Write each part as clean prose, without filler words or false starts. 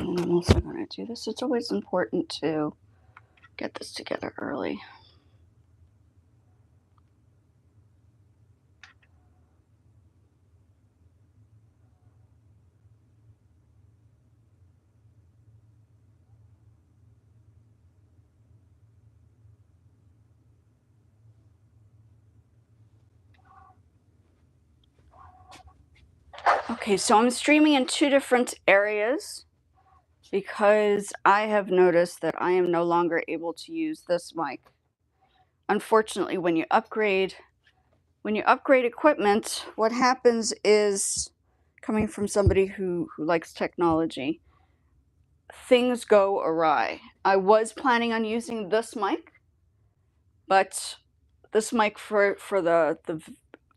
And I'm also going to do this. It's always important to get this together early. Okay, so I'm streaming in 2 different areas because I have noticed that I am no longer able to use this mic. Unfortunately, when you upgrade equipment, what happens is, coming from somebody who likes technology, things go awry. I was planning on using this mic, but this mic for the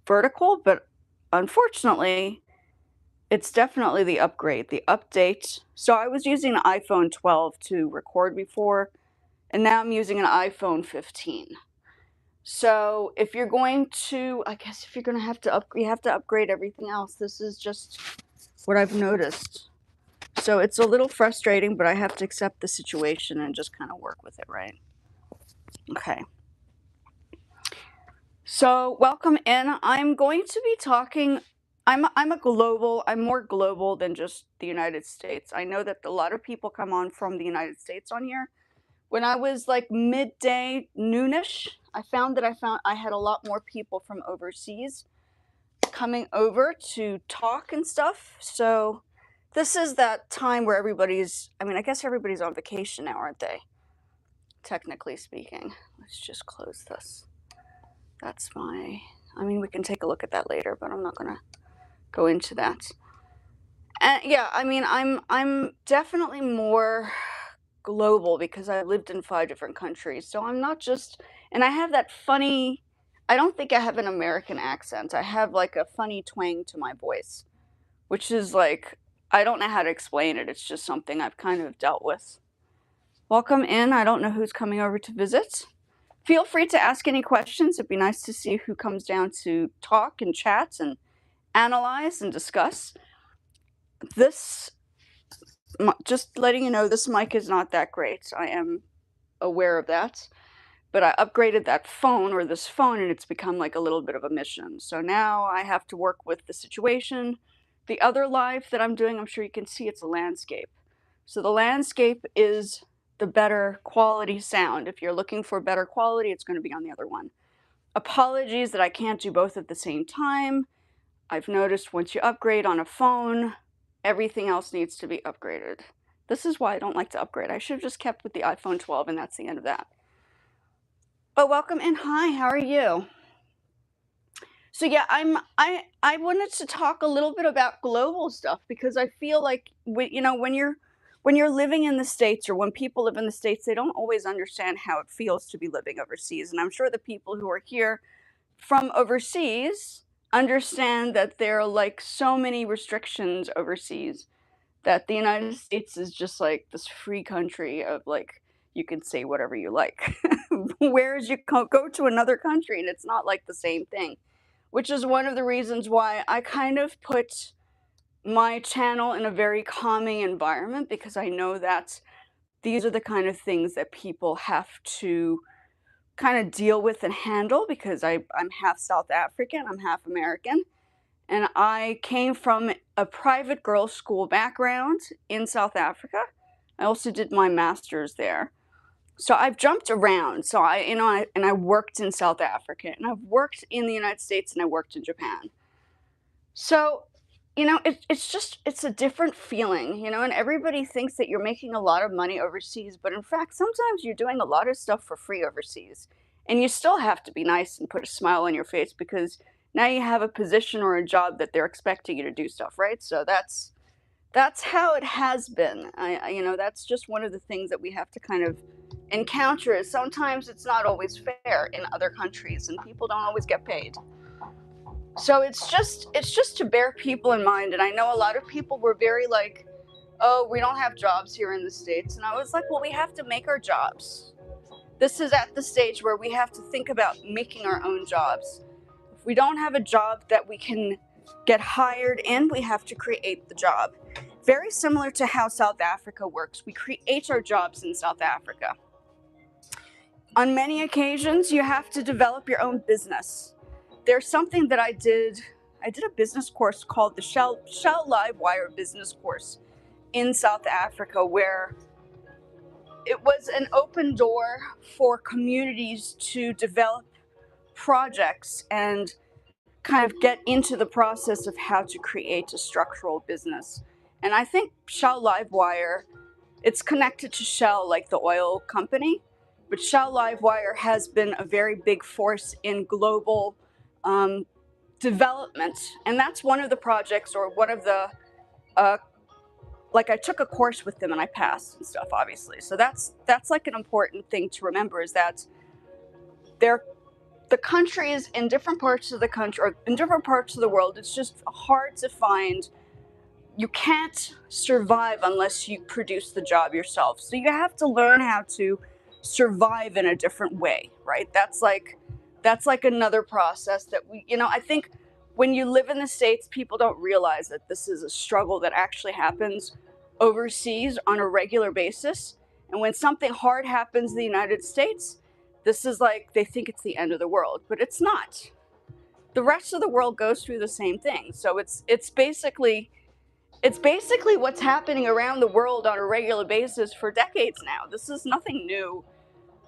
vertical, but unfortunately, it's definitely the upgrade, the update. So I was using an iPhone 12 to record before, and now I'm using an iPhone 15. So if you're going to, I guess if you're going to have to you have to upgrade everything else. This is just what I've noticed. So it's a little frustrating, but I have to accept the situation and just kind of work with it, right? Okay. So welcome in. I'm going to be talking, I'm more global than just the United States. I know that a lot of people come on from the United States on here. When I was like midday, noonish, I found I had a lot more people from overseas coming over to talk and stuff. So this is that time where I guess everybody's on vacation now, aren't they? Technically speaking. Let's just close this. That's we can take a look at that later, but I'm not going to go into that. And yeah, I'm definitely more global because I lived in 5 different countries. So I'm not just, and I have that funny, I don't think I have an American accent. I have like a funny twang to my voice, which is like, I don't know how to explain it. It's just something I've kind of dealt with. Welcome in. I don't know who's coming over to visit. Feel free to ask any questions. It'd be nice to see who comes down to talk and chat and analyze and discuss. This, just letting you know, this mic is not that great. I am aware of that. But I upgraded this phone, and it's become like a little bit of a mission. So now I have to work with the situation. The other live that I'm doing, I'm sure you can see, it's a landscape. So the landscape is the better quality sound. If you're looking for better quality, it's going to be on the other one. Apologies that I can't do both at the same time. I've noticed once you upgrade on a phone, everything else needs to be upgraded. This is why I don't like to upgrade. I should have just kept with the iPhone 12, and that's the end of that. But welcome in. Hi, how are you? So yeah, I wanted to talk a little bit about global stuff because I feel like when you're living in the States, or when people live in the States, they don't always understand how it feels to be living overseas. And I'm sure the people who are here from overseas understand that there are like so many restrictions overseas, that the United States is just like this free country of like, you can say whatever you like. Whereas you go to another country and it's not like the same thing, which is one of the reasons why I kind of put my channel in a very calming environment, because I know that these are the kind of things that people have to kind of deal with and handle, because I'm half South African, I'm half American, and I came from a private girls' school background in South Africa. I also did my master's there. So I've jumped around. So I worked in South Africa, and I've worked in the United States, and I worked in Japan. So, it's a different feeling, and everybody thinks that you're making a lot of money overseas, but in fact, sometimes you're doing a lot of stuff for free overseas, and you still have to be nice and put a smile on your face, because now you have a position or a job that they're expecting you to do stuff, right? So that's how it has been. That's just one of the things that we have to kind of encounter, is sometimes it's not always fair in other countries, and people don't always get paid. So it's just to bear people in mind. And I know a lot of people were very like, oh, we don't have jobs here in the States. And I was like, well, we have to make our jobs. This is at the stage where we have to think about making our own jobs. If we don't have a job that we can get hired in, we have to create the job. If very similar to how South Africa works. We create our jobs in South Africa. On many occasions, you have to develop your own business. There's something that I did a business course called the Shell Livewire business course in South Africa, where it was an open door for communities to develop projects and kind of get into the process of how to create a structural business. And I think Shell Livewire, it's connected to Shell, like the oil company, but Shell Livewire has been a very big force in global development. And that's one of the projects, or one of the, like I took a course with them and I passed and stuff, obviously. So that's like an important thing to remember, is that the countries in different parts of the country, or in different parts of the world, it's just hard to find. You can't survive unless you produce the job yourself. So you have to learn how to survive in a different way, right? That's like another process that I think when you live in the States, people don't realize that this is a struggle that actually happens overseas on a regular basis. And when something hard happens in the United States, this is like, they think it's the end of the world, but it's not. The rest of the world goes through the same thing. So it's basically what's happening around the world on a regular basis for decades now. This is nothing new.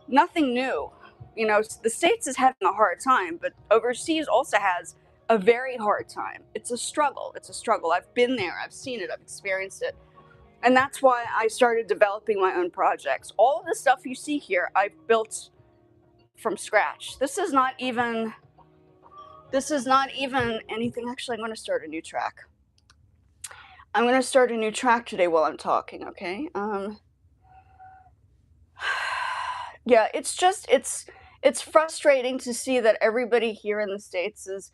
Nothing new. The States is having a hard time, but overseas also has a very hard time. It's a struggle. I've been there. I've seen it. I've experienced it. And that's why I started developing my own projects. All of the stuff you see here, I've built from scratch. This is not even anything. Actually, I'm going to start a new track. Today while I'm talking, okay? Yeah, it's frustrating to see that everybody here in the States is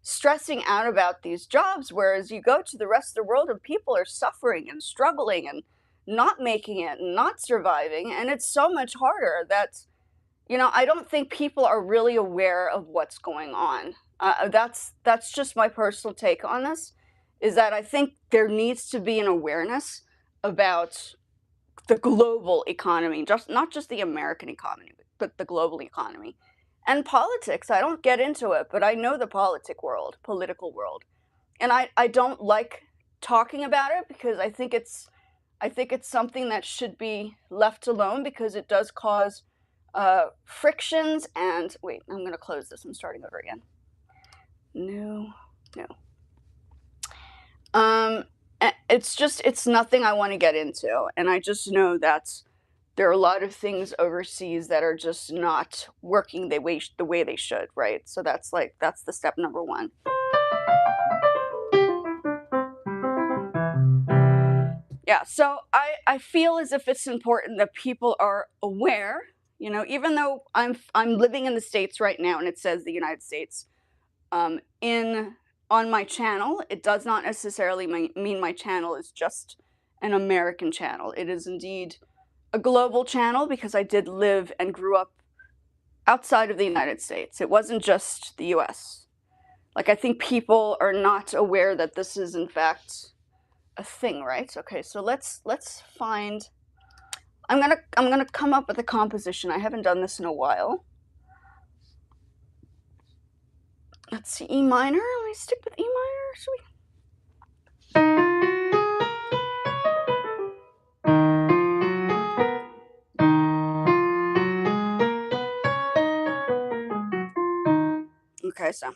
stressing out about these jobs, whereas you go to the rest of the world and people are suffering and struggling and not making it and not surviving, and it's so much harder that, I don't think people are really aware of what's going on. That's just my personal take on this, is that I think there needs to be an awareness about the global economy, not just the American economy, but the global economy. And politics, I don't get into it, but I know the political world. And I don't like talking about it, because I think it's something that should be left alone, because it does cause frictions. And wait, I'm going to close this. I'm starting over again. No. It's nothing I want to get into. And I just know that there are a lot of things overseas that are just not working the way they should, right? So that's the step number one. Yeah, so I feel as if it's important that people are aware, even though I'm living in the States right now and it says the United States on my channel, it does not necessarily mean my channel is just an American channel. It is indeed a global channel, because I did live and grew up outside of the United States. It wasn't just the US. Like, I think people are not aware that this is in fact a thing, right? Okay, so let's find, I'm gonna come up with a composition. I haven't done this in a while. Let's see, E minor. Let me stick with E minor. Should we? Okay, so.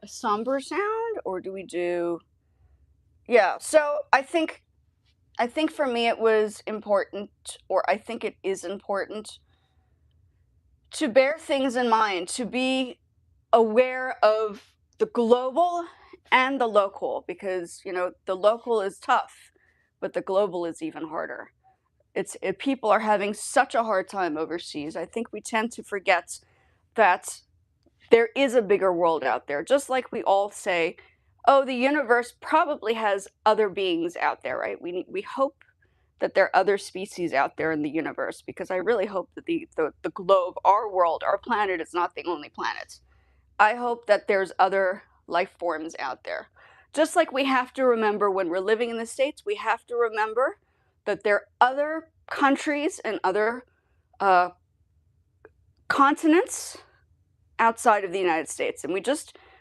A somber sound, or do we do? Yeah, so I think for me it was important, or I think it is important, to bear things in mind, to be aware of the global and the local, because, the local is tough, but the global is even harder. People are having such a hard time overseas. I think we tend to forget that there is a bigger world out there. Just like we all say, oh, the universe probably has other beings out there, right? We hope that there are other species out there in the universe, because I really hope that the globe, our world, our planet is not the only planet. I hope that there's other life forms out there. Just like we have to remember when we're living in the States, we have to remember that there are other countries and other continents outside of the United States. And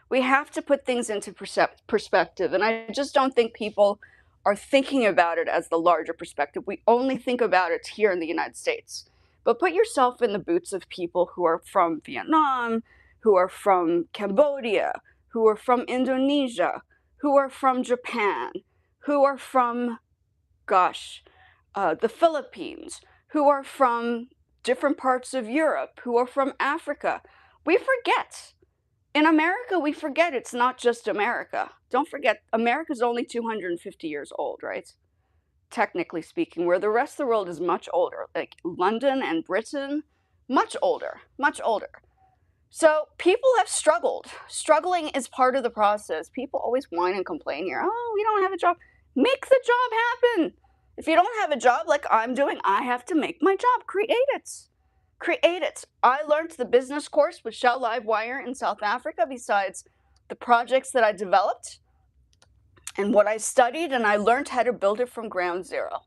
we have to put things into perspective. And I just don't think people are thinking about it as the larger perspective. We only think about it here in the United States. But put yourself in the boots of people who are from Vietnam, who are from Cambodia, who are from Indonesia, who are from Japan, who are from, the Philippines, who are from different parts of Europe, who are from Africa. We forget. In America, we forget it's not just America. Don't forget, America's only 250 years old, right? Technically speaking, where the rest of the world is much older, like London and Britain, much older, much older. So people have struggled. Struggling is part of the process. People always whine and complain here. Oh, we don't have a job. Make the job happen. If you don't have a job like I'm doing, I have to make my job. Create it. Create it. I learned the business course with Shell Livewire in South Africa, besides the projects that I developed and what I studied, and I learned how to build it from ground zero.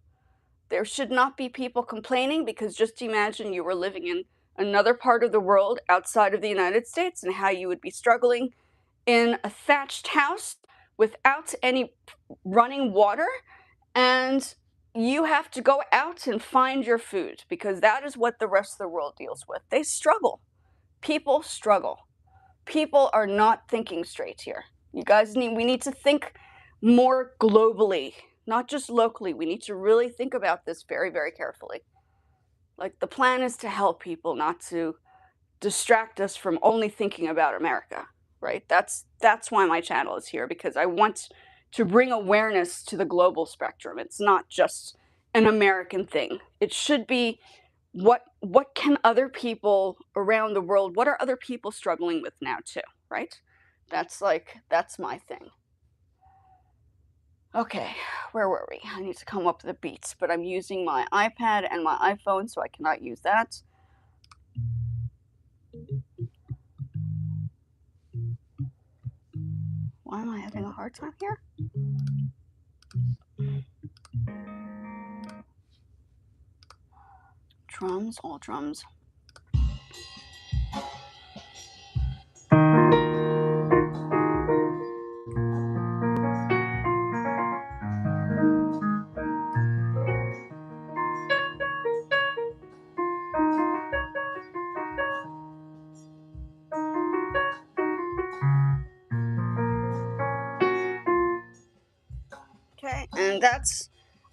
There should not be people complaining, because just imagine you were living in another part of the world outside of the United States and how you would be struggling in a thatched house without any running water, and you have to go out and find your food, because that is what the rest of the world deals with. They struggle. People struggle. People are not thinking straight here. You guys we need to think more globally, not just locally. We need to really think about this very, very carefully. Like, the plan is to help people, not to distract us from only thinking about America, right? That's why my channel is here, because I want to bring awareness to the global spectrum. It's not just an American thing. It should be what can other people around the world, what are other people struggling with now too, right? That's my thing. Okay, where were we? I need to come up with the beats, but I'm using my iPad and my iPhone, so I cannot use that. Why am I having a hard time here? Drums, all drums. Okay, and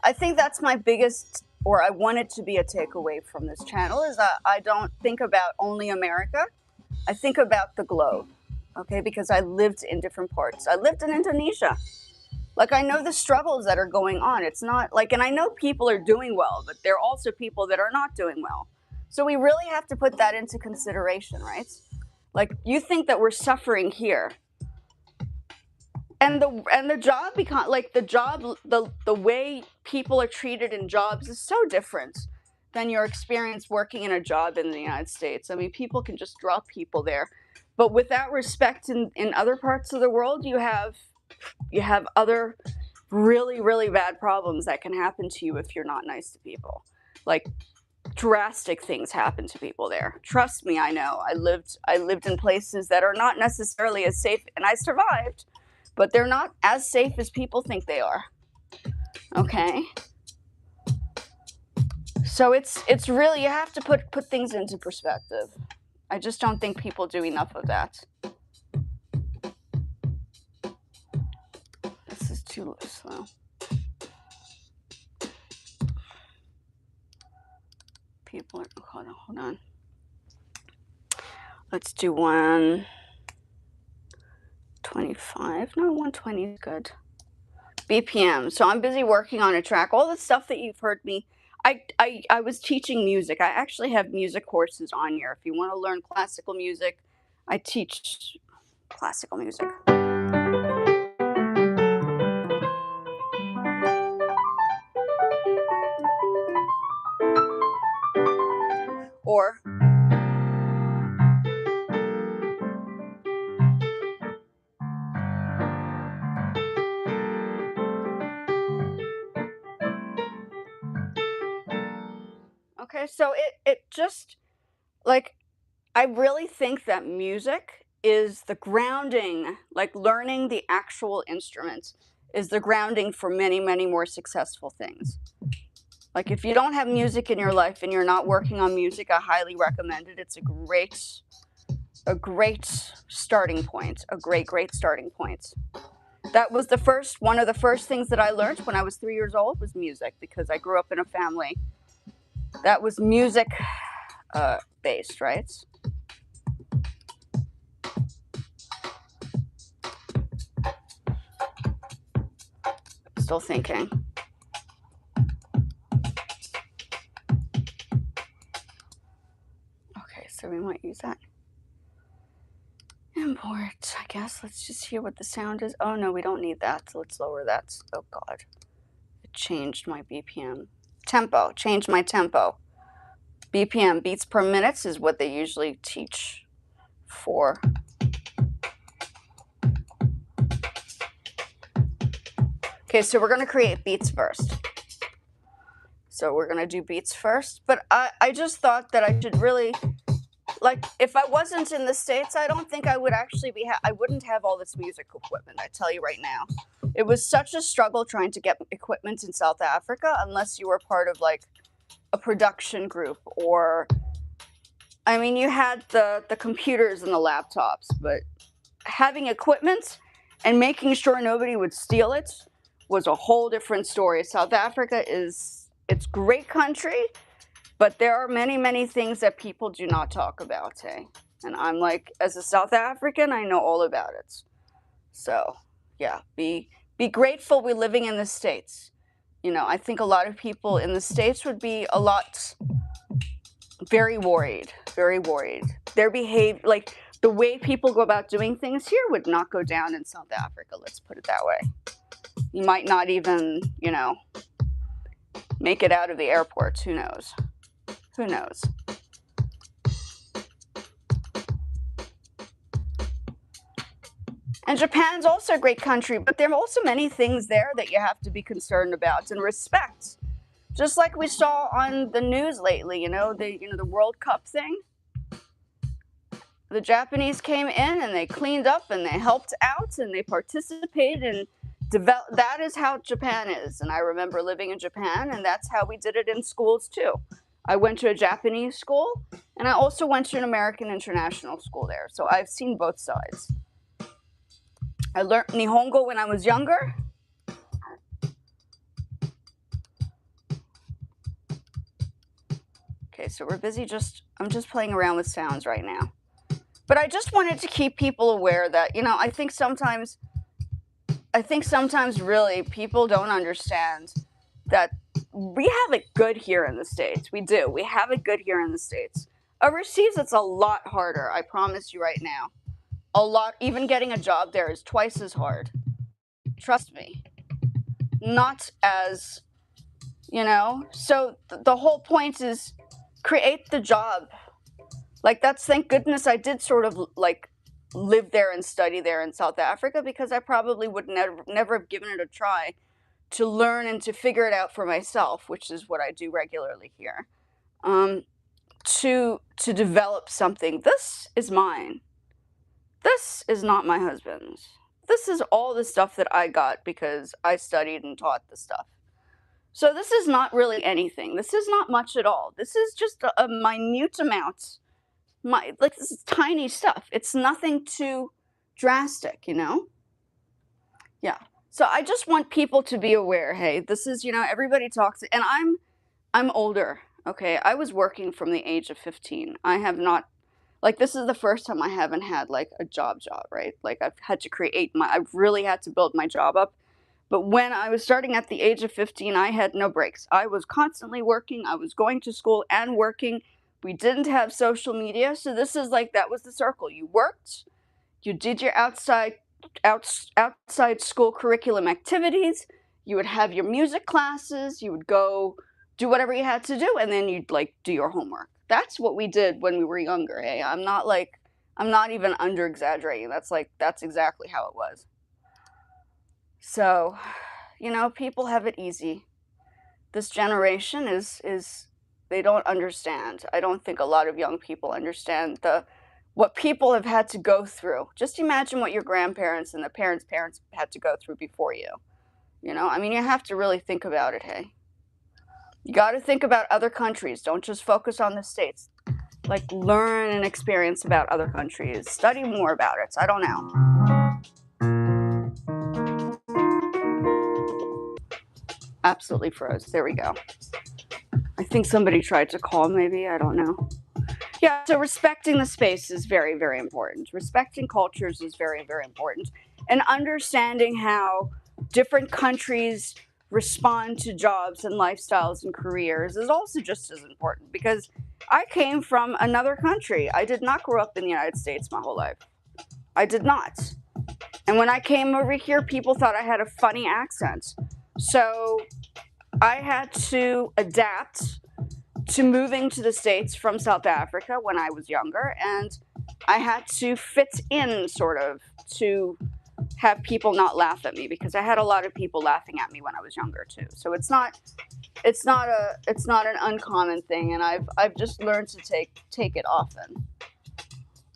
I think that's my biggest, or I want it to be a takeaway from this channel, is that I don't think about only America. I think about the globe, okay, because I lived in different parts. I lived in Indonesia. Like, I know the struggles that are going on. It's not like, and I know people are doing well, but there are also people that are not doing well. So we really have to put that into consideration, right? Like, you think that we're suffering here, and the job the way people are treated in jobs is so different than your experience working in a job in the United States. I mean, people can just drop people there, but without respect in other parts of the world, you have other really, really bad problems that can happen to you if you're not nice to people. Like, drastic things happen to people there. Trust me, I know. I lived in places that are not necessarily as safe, and I survived, but they're not as safe as people think they are. Okay? So it's really, you have to put things into perspective. I just don't think people do enough of that. This is too slow. People are, hold on. Let's do 125. No, 120 is good. BPM. So I'm busy working on a track. All the stuff that you've heard me, I was teaching music. I actually have music courses on here. If you want to learn classical music, I teach classical music. Okay, so it just like I really think that music is the grounding, like learning the actual instruments is the grounding for many, many more successful things. Like if you don't have music in your life and you're not working on music, I highly recommend it. It's a great starting point, a great starting point. That was one of the first things that I learned when I was 3 years old was music because I grew up in a family that was music based, right? Still thinking. Okay, so we might use that. Import, I guess. Let's just hear what the sound is. Oh no, we don't need that. So let's lower that. Oh god. It changed my BPM. Tempo. Change my tempo. BPM, beats per minute, is what they usually teach for. Okay, so we're going to create beats first. So we're going to do beats first. But I just thought that I should really, like, if I wasn't in the States, I don't think I would actually be, I wouldn't have all this music equipment, I tell you right now. It was such a struggle trying to get equipment in South Africa, unless you were part of, like, a production group or, I mean, you had the computers and the laptops, but having equipment and making sure nobody would steal it was a whole different story. South Africa it's a great country, but there are many, many things that people do not talk about, eh? And I'm like, as a South African, I know all about it. So, yeah, be grateful we're living in the States. You know, I think a lot of people in the States would be very worried, very worried. Their behavior, like the way people go about doing things here would not go down in South Africa, let's put it that way. You might not even, you know, make it out of the airport. Who knows? Who knows? And Japan's also a great country, but there are also many things there that you have to be concerned about and respect. Just like we saw on the news lately, the World Cup thing. The Japanese came in and they cleaned up and they helped out and they participated and developed. That is how Japan is. And I remember living in Japan, and that's how we did it in schools too. I went to a Japanese school, and I also went to an American international school there. So I've seen both sides. I learned Nihongo when I was younger. Okay, so we're busy I'm just playing around with sounds right now. But I just wanted to keep people aware that, I think sometimes really people don't understand that we have it good here in the States. We do. We have it good here in the States. Overseas, it's a lot harder, I promise you right now. A lot. Even getting a job there is twice as hard. Trust me. Not as, so the whole point is create the job. Like, thank goodness I did sort of, like, live there and study there in South Africa, because I probably would never have given it a try to learn and to figure it out for myself, which is what I do regularly here. To develop something. This is mine. This is not my husband's. This is all the stuff that I got because I studied and taught the stuff. So this is not really anything. This is not much at all. This is just a minute amount. This is tiny stuff. It's nothing too drastic, Yeah. So I just want people to be aware, hey, this is, everybody talks, and I'm older, okay? I was working from the age of 15. I have not, this is the first time I haven't had, a job, right? I've had to I've really had to build my job up. But when I was starting at the age of 15, I had no breaks. I was constantly working. I was going to school and working. We didn't have social media, so this is that was the circle. You worked, you did your outside school curriculum activities, you would have your music classes, you would go do whatever you had to do, and then you'd do your homework. That's what we did when we were younger, eh? I'm not even under exaggerating. That's exactly how it was. So, people have it easy. This generation is They don't understand. I don't think a lot of young people understand what people have had to go through. Just imagine what your grandparents and the parents' parents had to go through before you. You know, I mean, you have to really think about it, hey? You got to think about other countries. Don't just focus on the States. Like, learn and experience about other countries. Study more about it. I don't know. Absolutely froze. There we go. I think somebody tried to call, maybe. I don't know. Yeah, so respecting the space is very, very important. Respecting cultures is very, very important. And understanding how different countries respond to jobs and lifestyles and careers is also just as important, because I came from another country. I did not grow up in the United States my whole life. I did not. And when I came over here, people thought I had a funny accent. So I had to adapt to moving to the States from South Africa when I was younger, and I had to fit in, sort of, to have people not laugh at me, because I had a lot of people laughing at me when I was younger too. So it's not an uncommon thing, and I've just learned to take it often.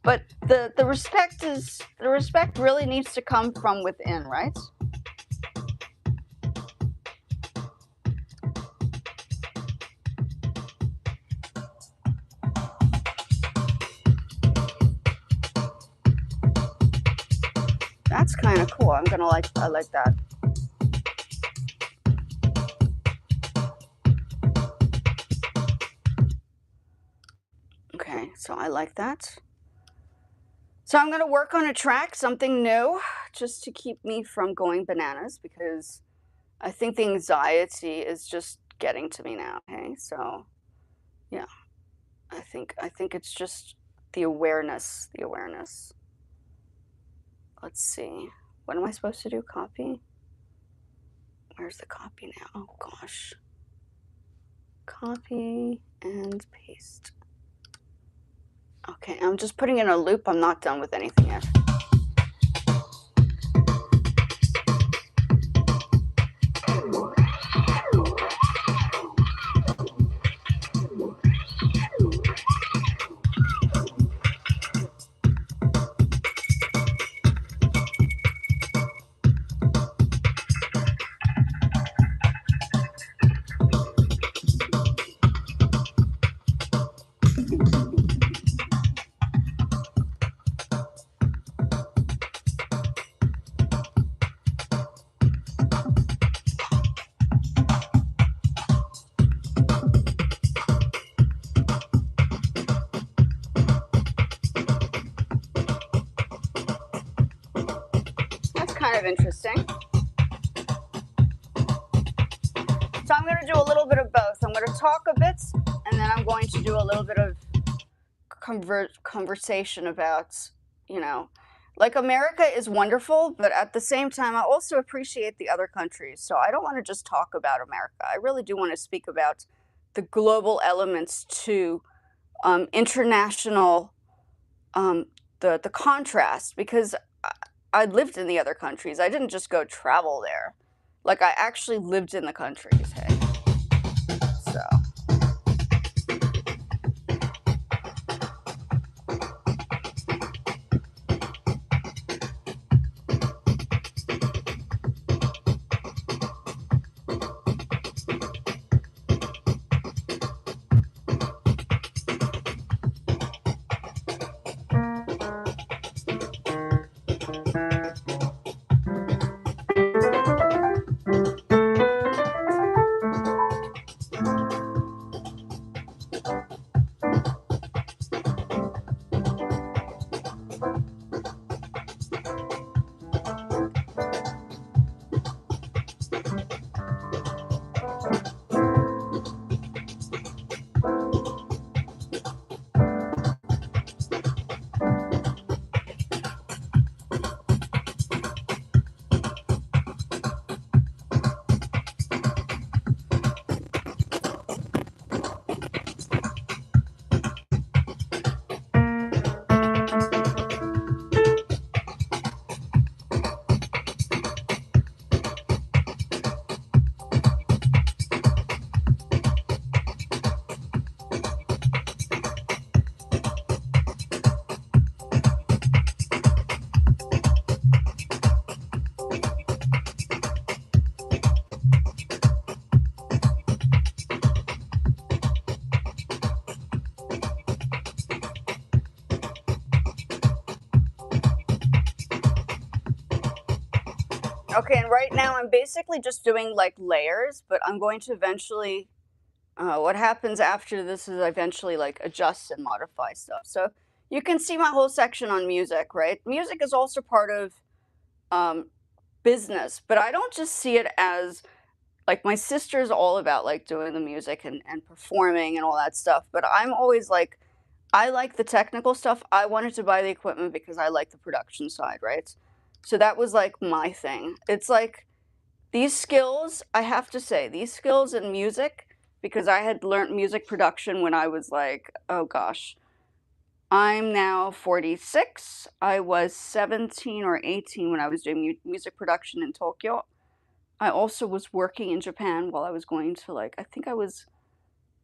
But the respect really needs to come from within, right? That's kind of cool. I like that. Okay, so I like that. So I'm going to work on a track, something new, just to keep me from going bananas, because I think the anxiety is just getting to me now. Okay, so yeah, I think it's just the awareness. Let's see. What am I supposed to do? Copy? Where's the copy now? Oh gosh. Copy and paste. Okay, I'm just putting in a loop. I'm not done with anything yet. Kind of interesting. So I'm going to do a little bit of both. I'm going to talk a bit, and then I'm going to do a little bit of conversation about, you know, like, America is wonderful, but at the same time, I also appreciate the other countries. So I don't want to just talk about America. I really do want to speak about the global elements to international, the contrast, because I lived in the other countries. I didn't just go travel there. Like, I actually lived in the countries, hey. So. Okay, and right now I'm basically just doing like layers, but I'm going to eventually, what happens after this is I eventually like adjust and modify stuff. So you can see my whole section on music, right? Music is also part of um, business, but I don't just see it as like my sister's all about like doing the music and performing and all that stuff. But I'm always like, I like the technical stuff. I wanted to buy the equipment because I like the production side, right? So that was like my thing. It's like these skills, I have to say, these skills in music, because I had learned music production when I was like, oh gosh, I'm now 46. I was 17 or 18 when I was doing music production in Tokyo. I also was working in Japan while I was going to like, I think I was,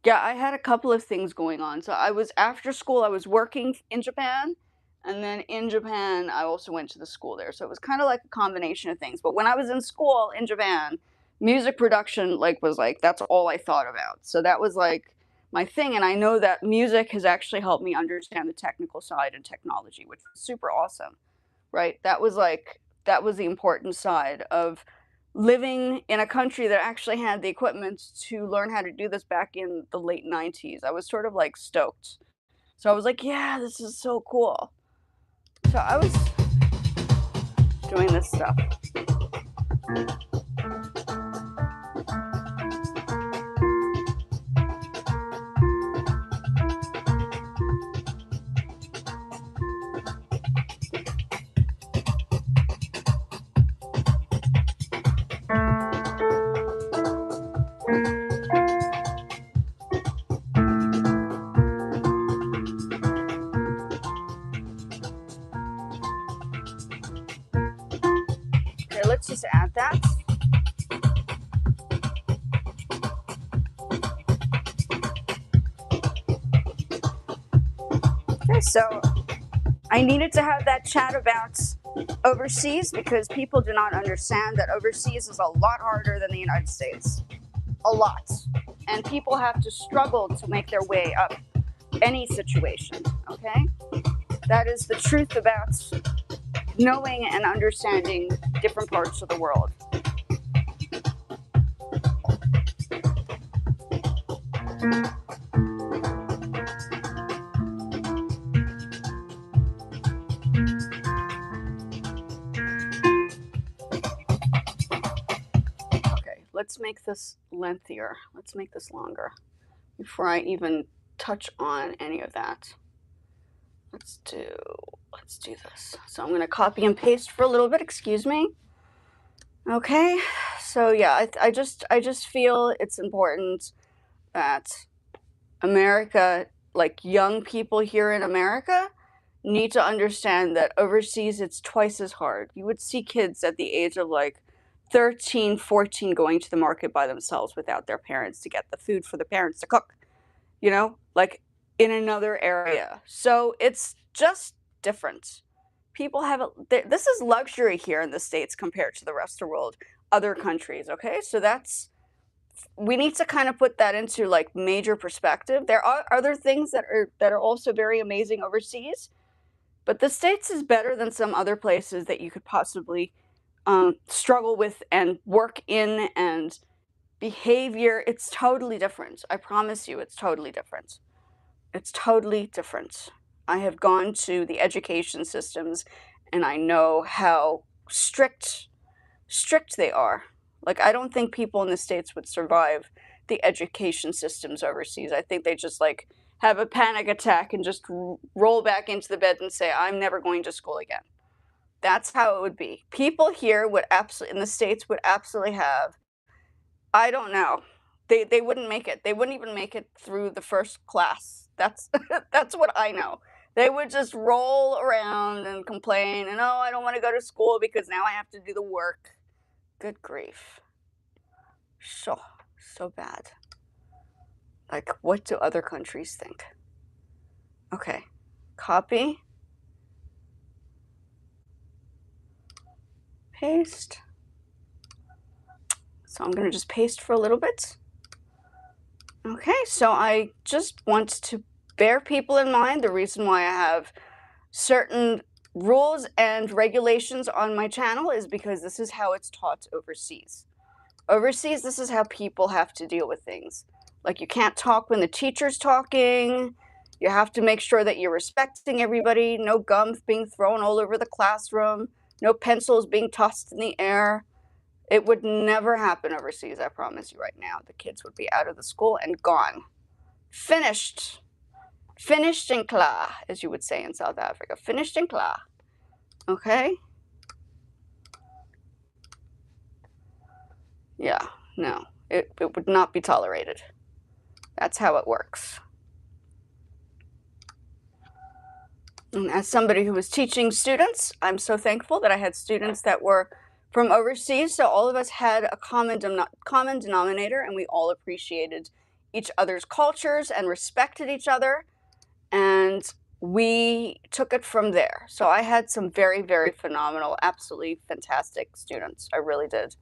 yeah, I had a couple of things going on. So I was after school, I was working in Japan, and then in Japan, I also went to the school there. So it was kind of like a combination of things. But when I was in school in Japan, music production like was like that's all I thought about. So that was like my thing, and I know that music has actually helped me understand the technical side and technology, which was super awesome, right? That was the important side of living in a country that actually had the equipment to learn how to do this back in the late 90s. I was sort of like stoked. So I was like, yeah, this is so cool. So I was doing this stuff. Okay, let's just add that. Okay, so I needed to have that chat about overseas because people do not understand that overseas is a lot harder than the United States. A lot. And people have to struggle to make their way up any situation, okay? That is the truth about knowing and understanding different parts of the world. Okay, let's make this lengthier. Let's make this longer before I even touch on any of that. Let's do this. So I'm going to copy and paste for a little bit, excuse me. Okay, so yeah, I just feel it's important that America, like young people here in America, need to understand that overseas it's twice as hard. You would see kids at the age of like 13, 14 going to the market by themselves without their parents to get the food for the parents to cook, you know, like in another area. So it's just different. People have this is luxury here in the States compared to the rest of the world, other countries, okay? So we need to kind of put that into like major perspective. There are other things that are also very amazing overseas, but the States is better than some other places that you could possibly struggle with and work in, and behavior. It's totally different. I promise you, it's totally different. It's totally different. I have gone to the education systems and I know how strict they are. Like, I don't think people in the States would survive the education systems overseas. I think they just like have a panic attack and just roll back into the bed and say, I'm never going to school again. That's how it would be. People here would absolutely, in the States, would absolutely have, I don't know, they wouldn't make it. They wouldn't even make it through the first class. That's that's what I know. They would just roll around and complain and, oh, I don't want to go to school because now I have to do the work. Good grief. So bad. Like, what do other countries think? Okay, copy. Paste. So I'm gonna just paste for a little bit. Okay, so I just want to bear people in mind the reason why I have certain rules and regulations on my channel is because this is how it's taught overseas. Overseas, this is how people have to deal with things. Like, you can't talk when the teacher's talking. You have to make sure that you're respecting everybody. No gum being thrown all over the classroom. No pencils being tossed in the air. It would never happen overseas, I promise you right now. The kids would be out of the school and gone. Finished. Finished and klaar, as you would say in South Africa. Finished and klaar. Okay? Yeah, no. It would not be tolerated. That's how it works. And as somebody who was teaching students, I'm so thankful that I had students that were from overseas, so all of us had a common denominator, and we all appreciated each other's cultures and respected each other, and we took it from there. So I had some very, very phenomenal, absolutely fantastic students. I really did.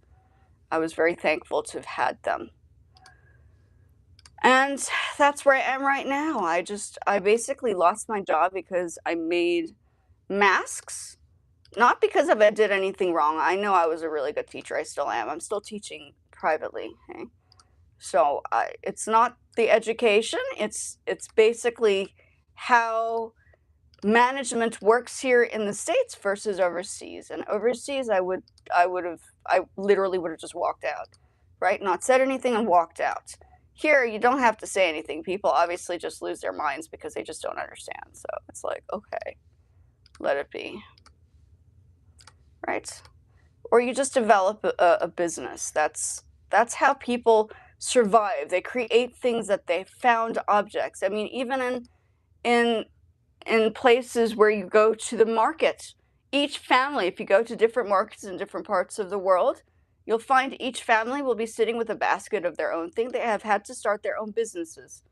I was very thankful to have had them. And that's where I am right now. I basically lost my job because I made masks. Not because I did anything wrong. I know I was a really good teacher. I still am. I'm still teaching privately. Okay? So it's not the education. It's basically how management works here in the States versus overseas. And overseas, I literally would have just walked out, right? Not said anything and walked out. Here, you don't have to say anything. People obviously just lose their minds because they just don't understand. So it's like, okay, let it be, right? Or you just develop a business. That's how people survive. They create things that they found objects. I mean, even in places where you go to the market, each family, if you go to different markets in different parts of the world, you'll find each family will be sitting with a basket of their own thing. They have had to start their own businesses.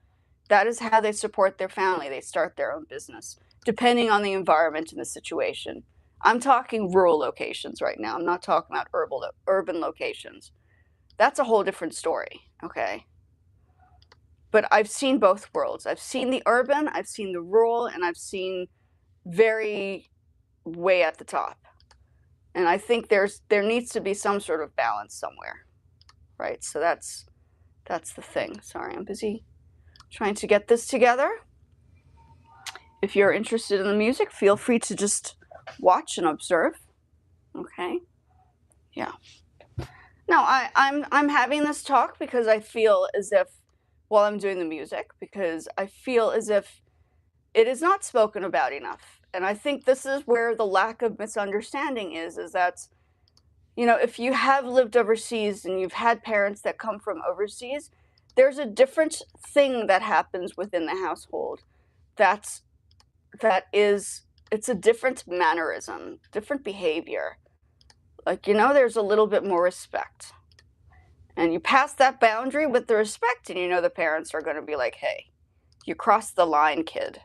That is how they support their family. They start their own business, depending on the environment and the situation. I'm talking rural locations right now. I'm not talking about urban locations. That's a whole different story, okay? But I've seen both worlds. I've seen the urban, I've seen the rural, and I've seen very way at the top. And I think there needs to be some sort of balance somewhere, right? So that's the thing. Sorry, I'm busy trying to get this together. If you're interested in the music, feel free to just watch and observe. Okay? Yeah. No, I'm having this talk because I feel as if, while I'm doing the music, because I feel as if it is not spoken about enough. And I think this is where the lack of misunderstanding is that, you know, if you have lived overseas and you've had parents that come from overseas, there's a different thing that happens within the household. It's a different mannerism, different behavior. Like, you know, there's a little bit more respect. And you pass that boundary with the respect, and you know the parents are going to be like, hey, you crossed the line, kid.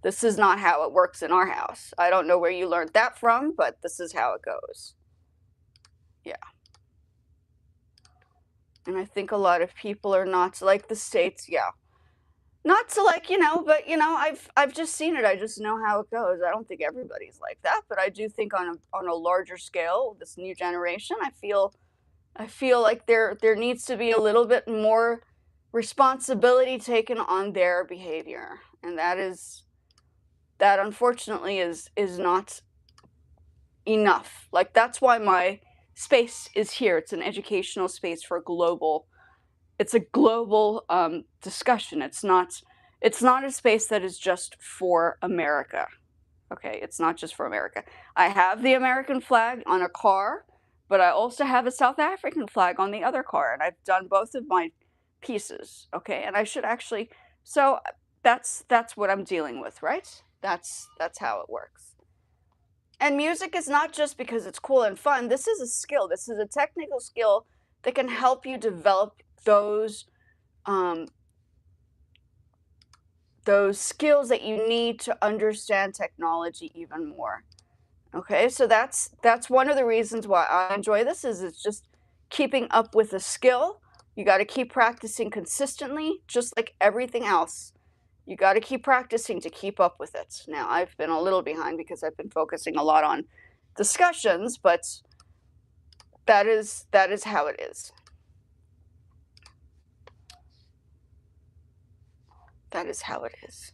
This is not how it works in our house. I don't know where you learned that from, but this is how it goes. Yeah. And I think a lot of people are not like the States, yeah. Not to like, you know, but, you know, I've just seen it. I just know how it goes. I don't think everybody's like that, but I do think on a larger scale, this new generation, I feel like there needs to be a little bit more responsibility taken on their behavior. And that unfortunately is not enough. Like, that's why my space is here. It's an educational space for it's a global discussion. It's not a space that is just for America. Okay, it's not just for America. I have the American flag on a car, but I also have a South African flag on the other car, and I've done both of my pieces. Okay, and I should actually. So that's what I'm dealing with, right? That's how it works. And music is not just because it's cool and fun. This is a skill. This is a technical skill that can help you develop those skills that you need to understand technology even more. Okay, so that's one of the reasons why I enjoy this. Is it's just keeping up with a skill. You got to keep practicing consistently, just like everything else. You got to keep practicing to keep up with it. Now, I've been a little behind because I've been focusing a lot on discussions, but that is how it is. That is how it is.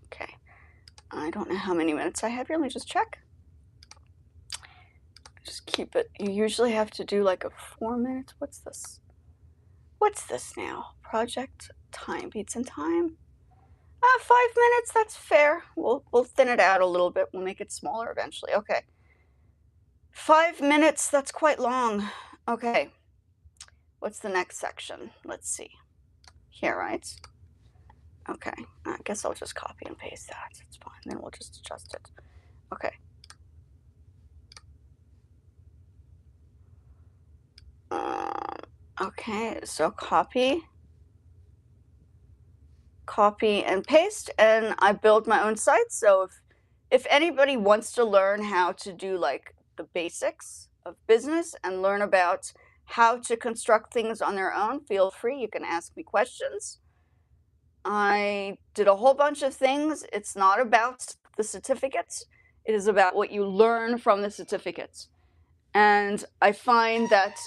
Okay. I don't know how many minutes I have here. Let me just check. Just keep it. You usually have to do like a 4 minutes. What's this? What's this now? Project time, beats in time. 5 minutes, that's fair. We'll thin it out a little bit. We'll make it smaller eventually. Okay. 5 minutes, that's quite long. Okay. What's the next section? Let's see. Here, right? Okay. I guess I'll just copy and paste that. It's fine. Then we'll just adjust it. Okay. Okay, so copy and paste, and I build my own site. So if anybody wants to learn how to do like the basics of business and learn about how to construct things on their own, feel free. You can ask me questions. I did a whole bunch of things. It's not about the certificates. It is about what you learn from the certificates. And I find that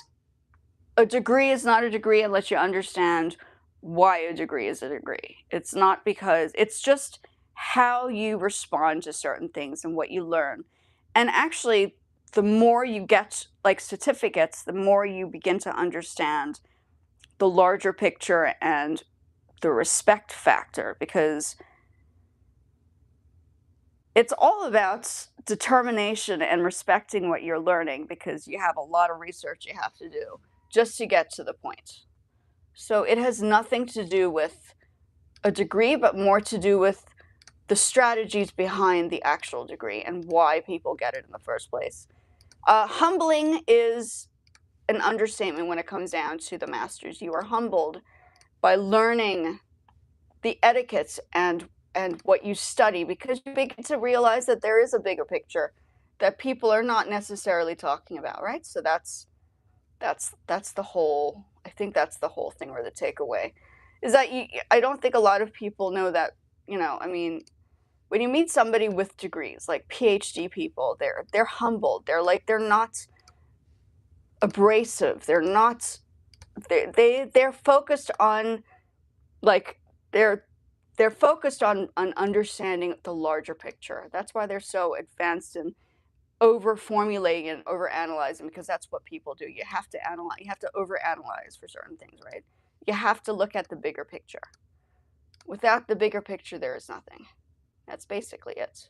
a degree is not a degree unless you understand why a degree is a degree. It's not because, it's just how you respond to certain things and what you learn. And actually, the more you get like certificates, the more you begin to understand the larger picture and the respect factor, because it's all about determination and respecting what you're learning, because you have a lot of research you have to do just to get to the point. So it has nothing to do with a degree, but more to do with the strategies behind the actual degree and why people get it in the first place. Humbling is an understatement when it comes down to the masters. You are humbled by learning the etiquettes and what you study, because you begin to realize that there is a bigger picture that people are not necessarily talking about, right? So that's the whole, I think that's the whole thing, or the takeaway, is that I don't think a lot of people know that, I mean, when you meet somebody with degrees, like PhD people, they're humbled. They're not abrasive. They're not, they're focused on, like, they're focused on understanding the larger picture. That's why they're so advanced in over-formulating and over-analyzing, because that's what people do. You have to analyze. You have to over-analyze for certain things, right? You have to look at the bigger picture. Without the bigger picture, there is nothing. That's basically it.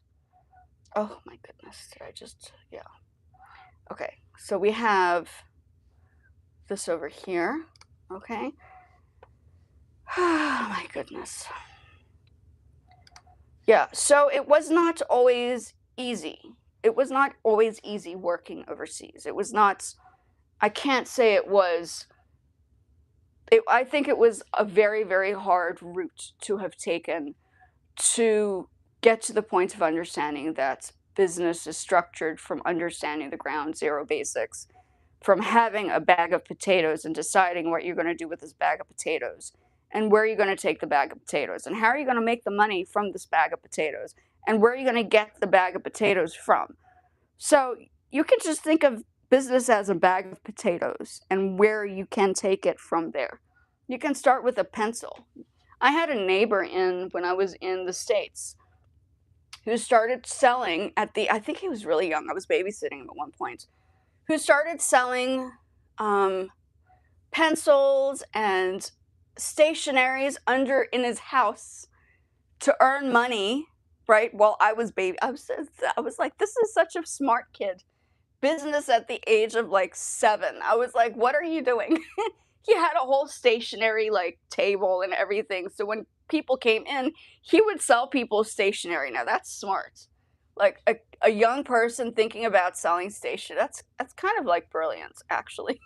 Oh my goodness, did I just, yeah. Okay, so we have this over here, okay? Oh my goodness. Yeah, so it was not always easy. It was not always easy working overseas. It was not, I can't say it was, I think it was a very, very hard route to have taken to get to the point of understanding that business is structured from understanding the ground zero basics, from having a bag of potatoes and deciding what you're going to do with this bag of potatoes, and where you're going to take the bag of potatoes, and how are you going to make the money from this bag of potatoes, and where are you going to get the bag of potatoes from. So you can just think of business as a bag of potatoes and where you can take it from there. You can start with a pencil. I had a neighbor when I was in the States, who started selling I think he was really young, I was babysitting him at one point, who started selling pencils and stationaries in his house to earn money, right? While I was I was like, this is such a smart kid. Business at the age of like 7. I was like, what are you doing? He had a whole stationery like table and everything. So when people came in, he would sell people stationery. Now that's smart. Like a young person thinking about selling stationery. That's kind of like brilliance, actually.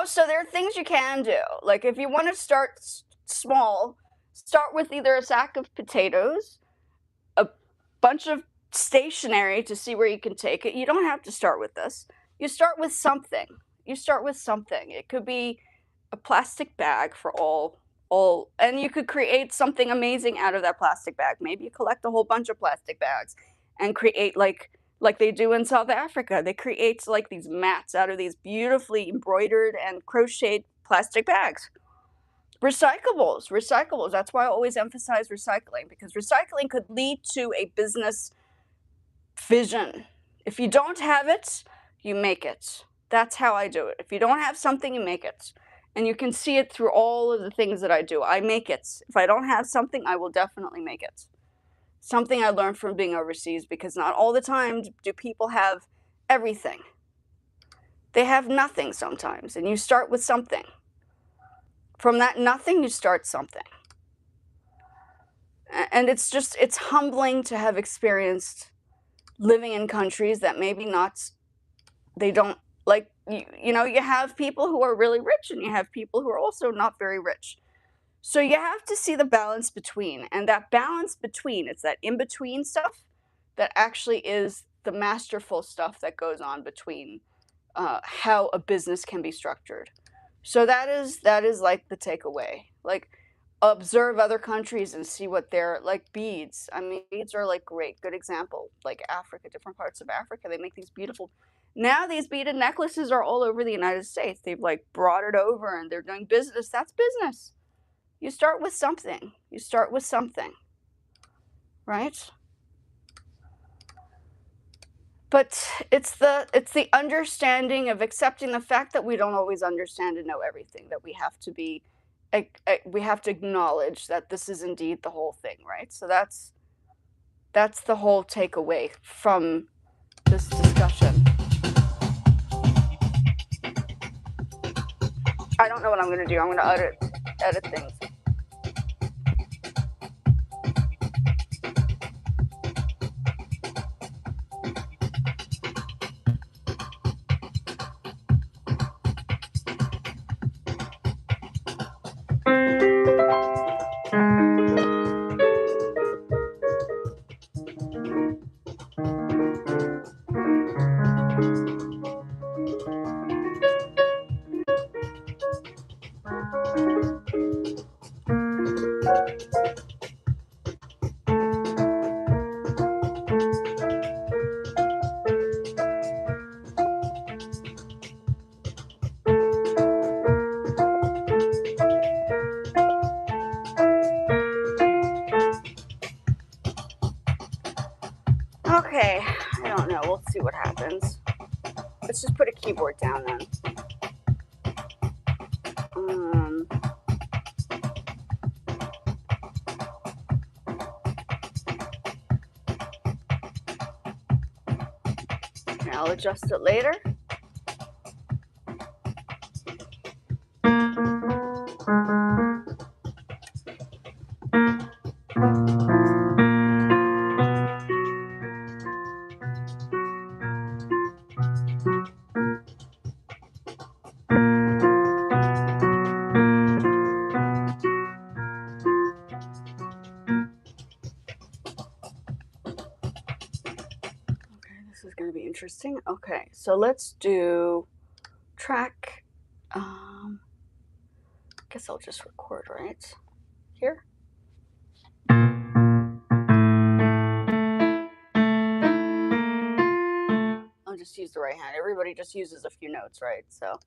So there are things you can do. Like if you want to start small, start with either a sack of potatoes, a bunch of stationery to see where you can take it. You don't have to start with this. You start with something. It could be a plastic bag for all all, and you could create something amazing out of that plastic bag. Maybe you collect a whole bunch of plastic bags and create like they do in South Africa. They create like these mats out of these beautifully embroidered and crocheted plastic bags. Recyclables. That's why I always emphasize recycling, because recycling could lead to a business vision. If you don't have it, you make it. That's how I do it. If you don't have something, you make it. And you can see it through all of the things that I do. I make it. If I don't have something, I will definitely make it. Something I learned from being overseas, because not all the time do people have everything. They have nothing sometimes, and you start with something. From that nothing, you start something. And it's humbling to have experienced living in countries that maybe not, they don't, like, you know, you have people who are really rich and you have people who are also not very rich. So you have to see the balance between, and that balance between, it's that in-between stuff that actually is the masterful stuff that goes on between how a business can be structured. So that is like the takeaway. Like, observe other countries and see what they're like. Beads. I mean, beads are like good example. Like Africa, different parts of Africa, they make these beautiful. Now these beaded necklaces are all over the United States. They've like brought it over and they're doing business. That's business. You start with something. You start with something, right? But it's the understanding of accepting the fact that we don't always understand and know everything, that we have to acknowledge that this is indeed the whole thing, right? So that's the whole takeaway from this discussion. I don't know what I'm going to do. I'm going to edit things. Okay, I don't know. We'll see what happens. Let's just put a keyboard down then. Okay, I'll adjust it later. This is going to be interesting. Okay, so let's do track. I guess I'll just record right here. I'll just use the right hand. Everybody just uses a few notes, right? So.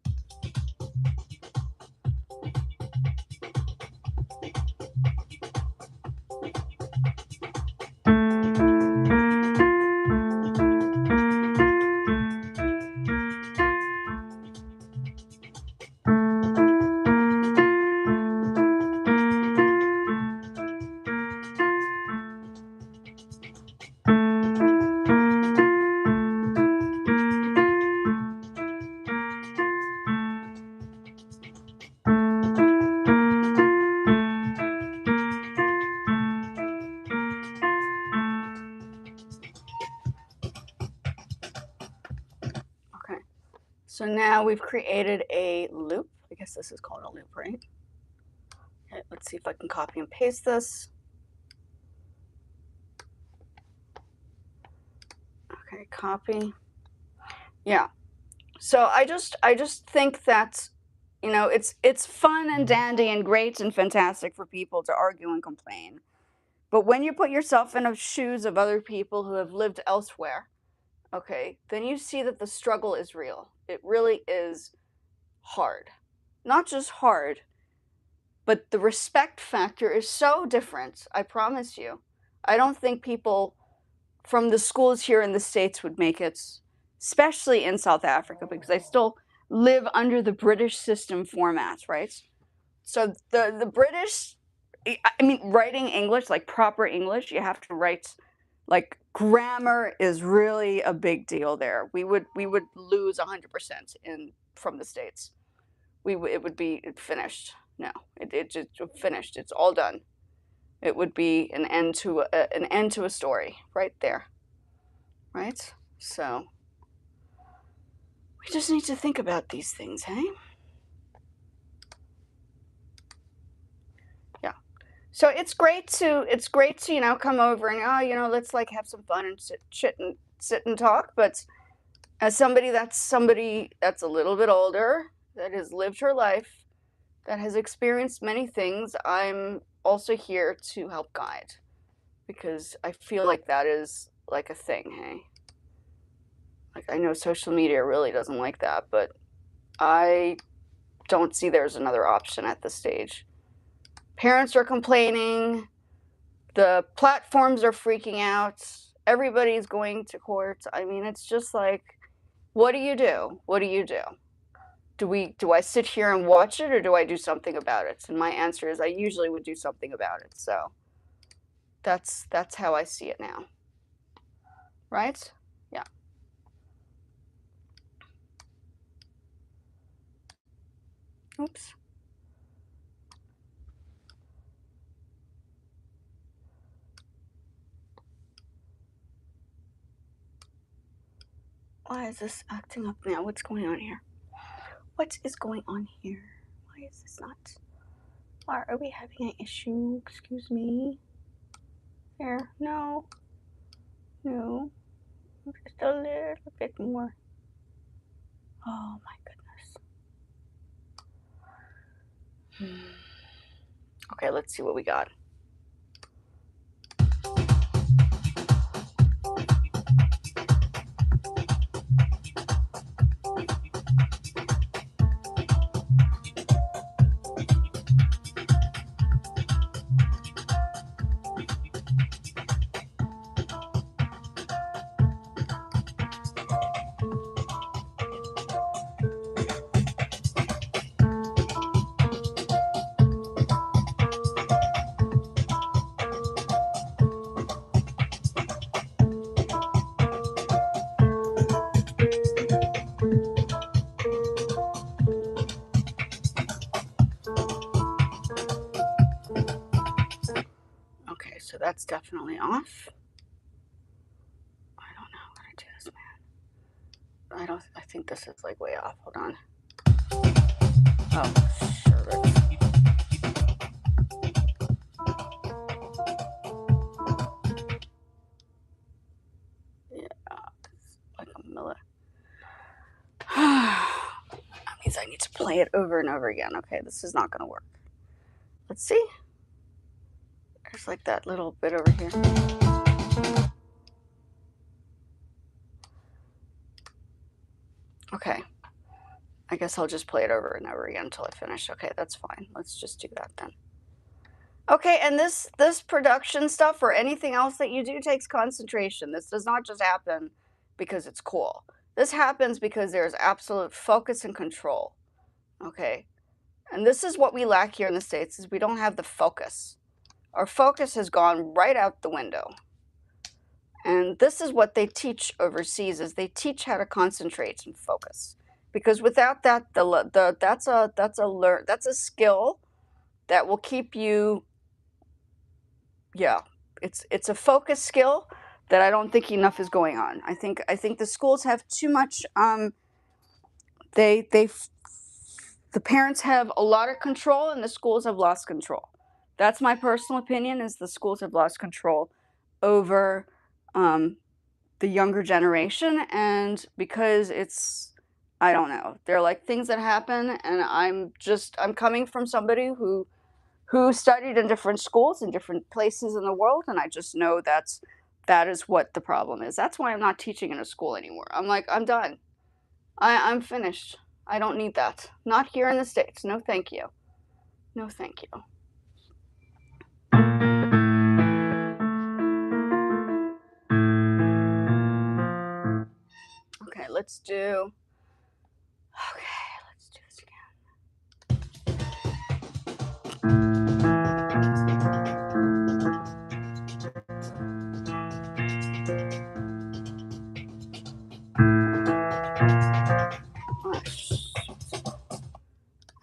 So now we've created a loop. I guess this is called a loop, right? Okay, let's see if I can copy and paste this. Okay, copy. Yeah. So I just think that, You know, it's fun and dandy and great and fantastic for people to argue and complain. But when you put yourself in the shoes of other people who have lived elsewhere, okay, then you see that the struggle is real. It really is hard. Not just hard, but the respect factor is so different, I promise you. I don't think people from the schools here in the States would make it, especially in South Africa, because I still live under the British system format, right? So the British, I mean, writing English, like proper English, you have to write, like grammar is really a big deal there. We would lose 100% in from the States. It would be finished. No, it just finished. It's all done. It would be an end to a story right there, right? So we just need to think about these things, hey? Yeah. So it's great to come over and let's like have some fun and sit and talk. But as somebody that's a little bit older, that has lived her life, that has experienced many things, I'm also here to help guide, because I feel like that is like a thing, hey? Like, I know social media really doesn't like that, but I don't see there's another option at this stage. Parents are complaining, the platforms are freaking out, everybody's going to court. I mean, it's just like, what do you do? What do you do? Do I sit here and watch it, or do I do something about it? And my answer is I usually would do something about it. So that's how I see it now. Right? Yeah. Oops. Why is this acting up now? What's going on here? What is going on here? Why is this not? Why are we having an issue? Excuse me. There. No. No. Just a little bit more. Oh my goodness. Okay, let's see what we got. Okay, so that's definitely off. I don't know how to do this, man. I think this is like way off. Hold on. Oh, sure. Yeah, it's like a milli. That means I need to play it over and over again. Okay, this is not gonna work. Let's see. There's like that little bit over here. Okay. I guess I'll just play it over and over again until I finish. Okay, that's fine. Let's just do that then. Okay, and this production stuff or anything else that you do takes concentration. This does not just happen because it's cool. This happens because there's absolute focus and control. Okay? And this is what we lack here in the States, is we don't have the focus. Our focus has gone right out the window. And this is what they teach overseas, is they teach how to concentrate and focus. Because without that, that's a skill that will keep you. Yeah, it's a focus skill that I don't think enough is going on. I think the schools have too much. The parents have a lot of control, and the schools have lost control. That's my personal opinion. Is the schools have lost control over the younger generation, and because it's I don't know. They're like things that happen, and I'm coming from somebody who studied in different schools in different places in the world, and I just know that is what the problem is. That's why I'm not teaching in a school anymore. I'm like, I'm done. I'm finished. I don't need that. Not here in the States. No, thank you. No, thank you. Okay, let's do this again.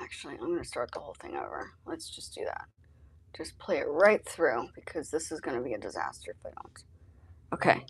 Actually, I'm going to start the whole thing over. Let's just do that. Just play it right through, because this is going to be a disaster if I don't. Okay.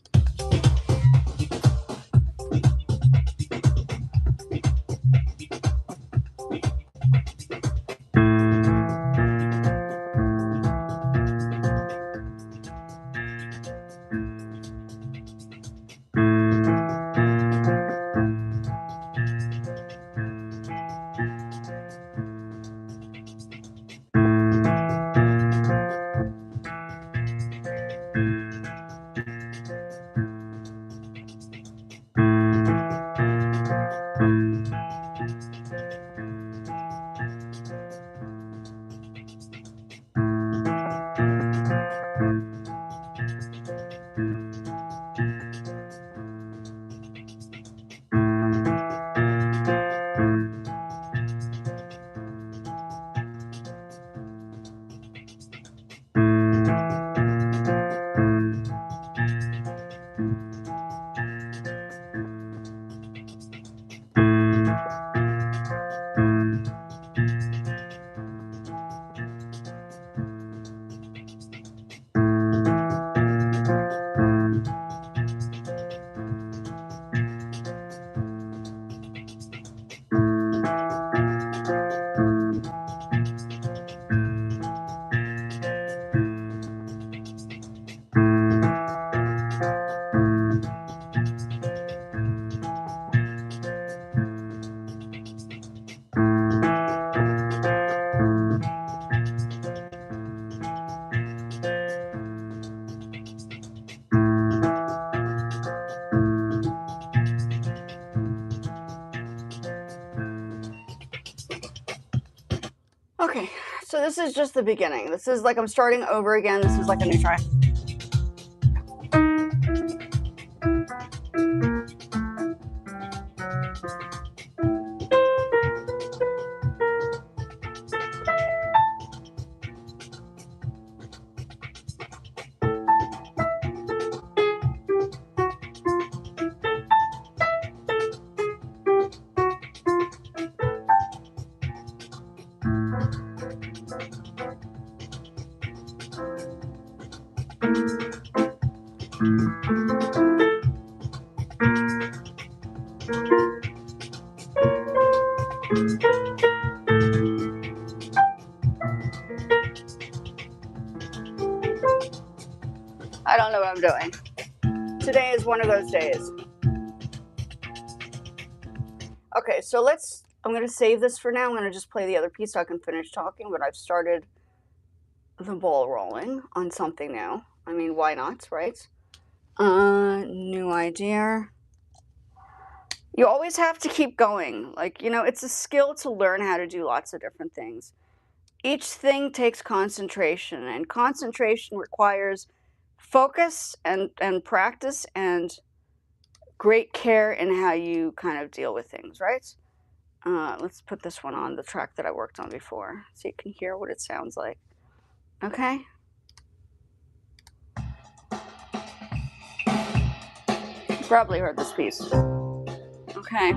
Okay, so this is just the beginning. This is like I'm starting over again. This is like a new try. I don't know what I'm doing. Today is one of those days. Okay, so I'm going to save this for now. I'm going to just play the other piece so I can finish talking, but I've started the ball rolling on something now. I mean, why not, right? New idea. You always have to keep going. Like, it's a skill to learn how to do lots of different things. Each thing takes concentration, and concentration requires focus and practice and great care in how you kind of deal with things, right? Let's put this one on the track that I worked on before so you can hear what it sounds like. Okay? You probably heard this piece. Okay.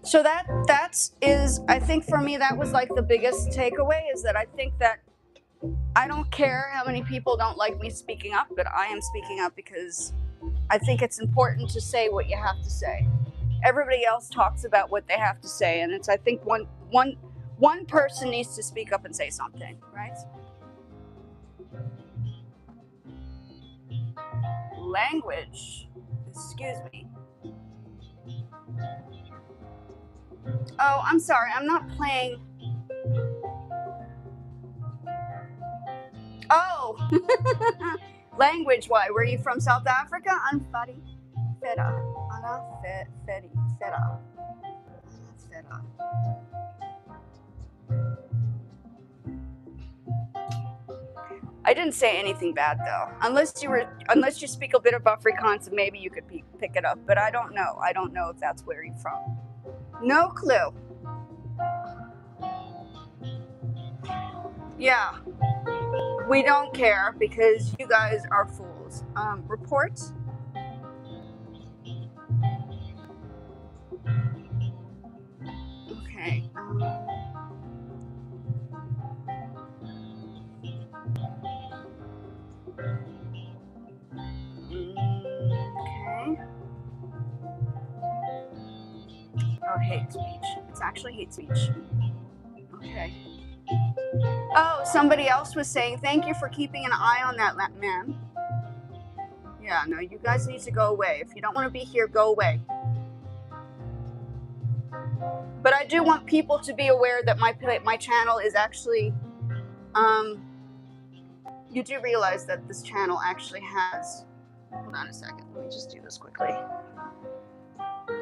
So I think for me that was like the biggest takeaway, is that I think that I don't care how many people don't like me speaking up, but I am speaking up because I think it's important to say what you have to say. Everybody else talks about what they have to say, and I think one person needs to speak up and say something, right? Language. Excuse me. Oh, I'm sorry. I'm not playing. Oh, language. Why? Were you from South Africa? I'm Fadi Feta. Ana Fedi Feta. Feta. I didn't say anything bad though. Unless you speak a bit of Afrikaans, maybe you could pick it up. But I don't know. I don't know if that's where you're from. No clue. Yeah. We don't care because you guys are fools. Report. Okay. Okay. Oh, hate speech. It's actually hate speech. Okay. Oh, somebody else was saying thank you for keeping an eye on that man. Yeah, no, you guys need to go away. If you don't want to be here, go away. But I do want people to be aware that my channel is actually, you do realize that this channel actually has, hold on a second, let me just do this quickly.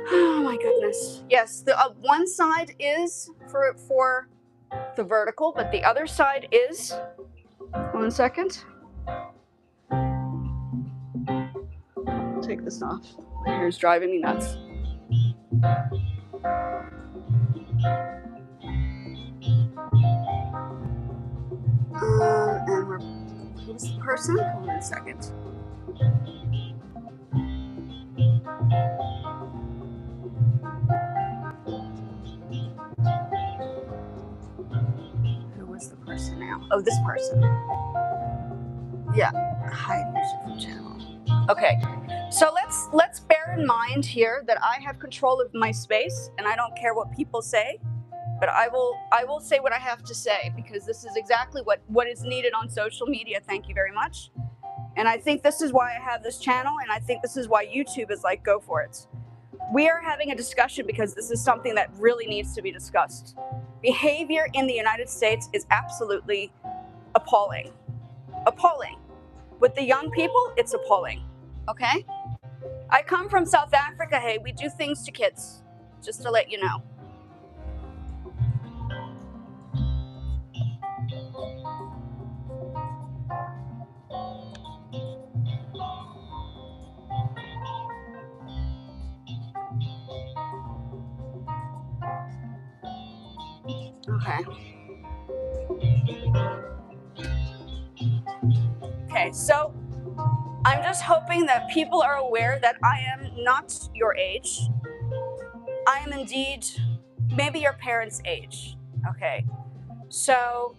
Oh my goodness. Yes, the one side is for the vertical, but the other side is, 1 second. Take this off. My hair is driving me nuts. And we're, who's the person? Hold on a second. Who was the person now? Oh, this person. Yeah, hide music from channel. Okay, so let's bear in mind here that I have control of my space, and I don't care what people say, but I will say what I have to say because this is exactly what is needed on social media. Thank you very much. And I think this is why I have this channel, and I think this is why YouTube is like, go for it. We are having a discussion because this is something that really needs to be discussed. Behavior in the United States is absolutely appalling. Appalling. With the young people, it's appalling. Okay? I come from South Africa. Hey, we do things to kids, just to let you know. Okay. Okay, so I'm just hoping that people are aware that I am not your age. I am indeed maybe your parents' age. Okay. So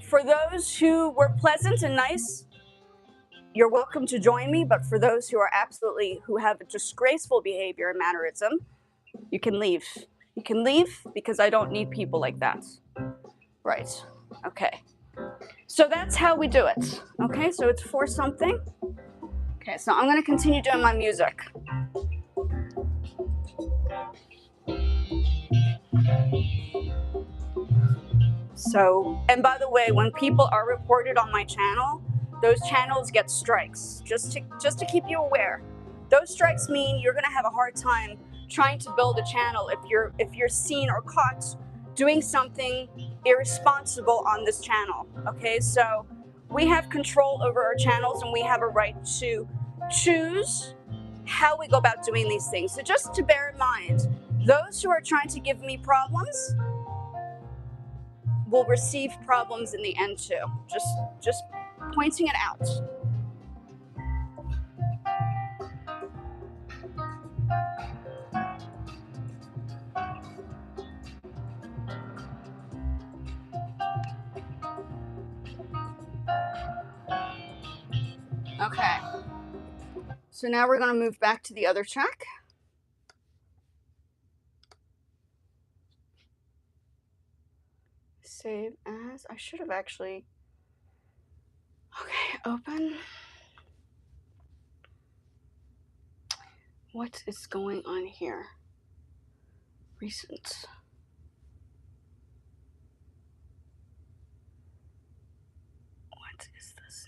for those who were pleasant and nice, you're welcome to join me. But for those who are who have a disgraceful behavior and mannerism, you can leave. You can leave because I don't need people like that. Right. Okay. So that's how we do it. Okay, so it's for something. Okay, so I'm going to continue doing my music. So, and by the way, when people are reported on my channel, those channels get strikes. Just to keep you aware. Those strikes mean you're going to have a hard time trying to build a channel if you're seen or caught doing something irresponsible on this channel. Okay, so we have control over our channels and we have a right to choose how we go about doing these things. So just to bear in mind, those who are trying to give me problems will receive problems in the end too. Just pointing it out. Okay. So now we're going to move back to the other track. Save as. I should have actually. Okay, open. What is going on here? Recent. What is this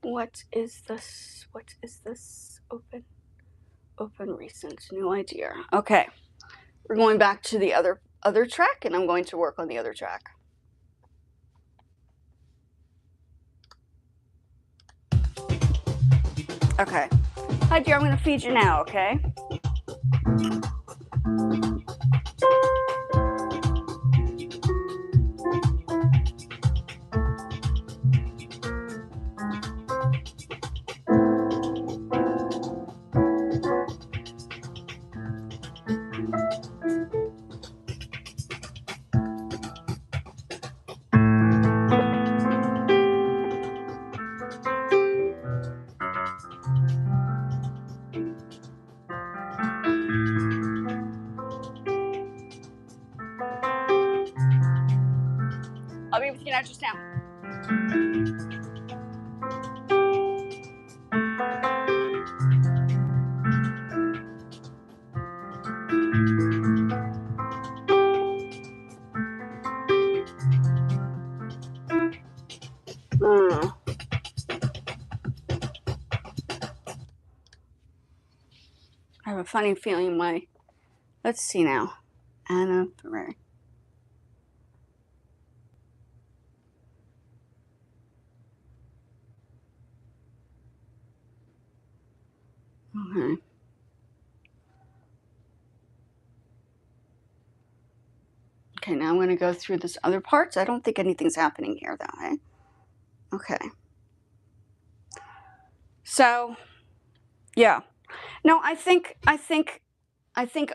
now? What is this? What is this? Open. Open recent. New idea. Okay. We're going back to the other track, and I'm going to work on the other track. Okay. Hi, dear. I'm going to feed you now, okay? I'll be with you now, just now. I have a funny feeling let's see now. Anna Ferrer. Okay. Okay, now I'm going to go through this other parts. I don't think anything's happening here, though, eh? Okay. So, yeah. No, I think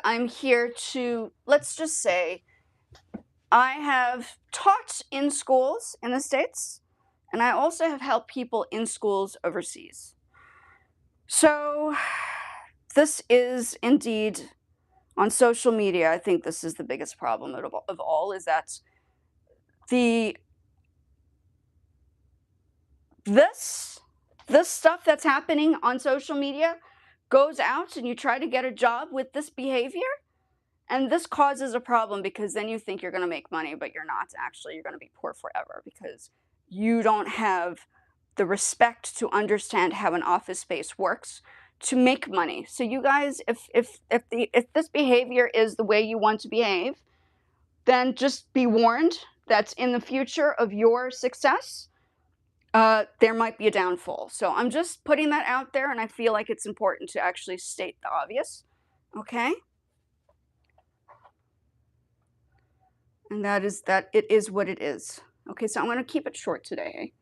I'm here to, let's just say, I have taught in schools in the States, and I also have helped people in schools overseas. So, this is indeed, on social media, I think this is the biggest problem of all, is that this stuff that's happening on social media goes out, and you try to get a job with this behavior, and this causes a problem, because then you think you're going to make money, but you're not. Actually, you're going to be poor forever, because you don't have the respect to understand how an office space works to make money. So you guys, if this behavior is the way you want to behave, then just be warned that in the future of your success, there might be a downfall. So I'm just putting that out there, and I feel like it's important to actually state the obvious. Okay? And that it is what it is. Okay, so I'm going to keep it short today.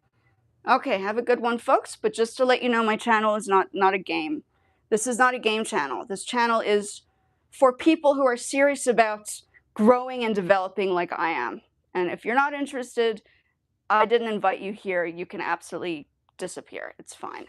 Okay, have a good one, folks. But just to let you know, my channel is not a game. This is not a game channel. This channel is for people who are serious about growing and developing like I am. And if you're not interested, I didn't invite you here. You can absolutely disappear. It's fine.